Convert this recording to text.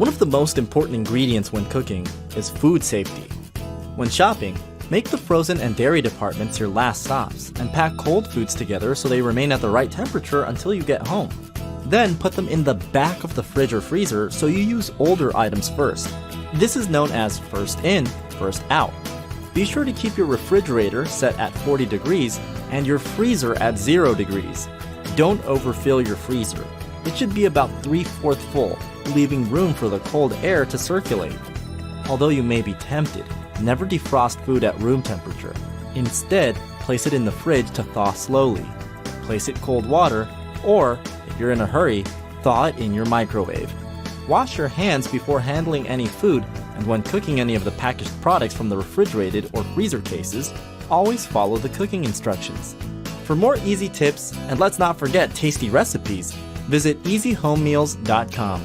One of the most important ingredients when cooking is food safety. When shopping, make the frozen and dairy departments your last stops and pack cold foods together so they remain at the right temperature until you get home. Then put them in the back of the fridge or freezer so you use older items first. This is known as first in, first out. Be sure to keep your refrigerator set at 40 degrees and your freezer at 0 degrees. Don't overfill your freezer. It should be about 3/4 full, leaving room for the cold air to circulate. Although you may be tempted, never defrost food at room temperature. Instead, place it in the fridge to thaw slowly. Place it cold water, or, if you're in a hurry, thaw it in your microwave. Wash your hands before handling any food, and when cooking any of the packaged products from the refrigerated or freezer cases, always follow the cooking instructions. For more easy tips, and let's not forget tasty recipes, visit easyhomemeals.com.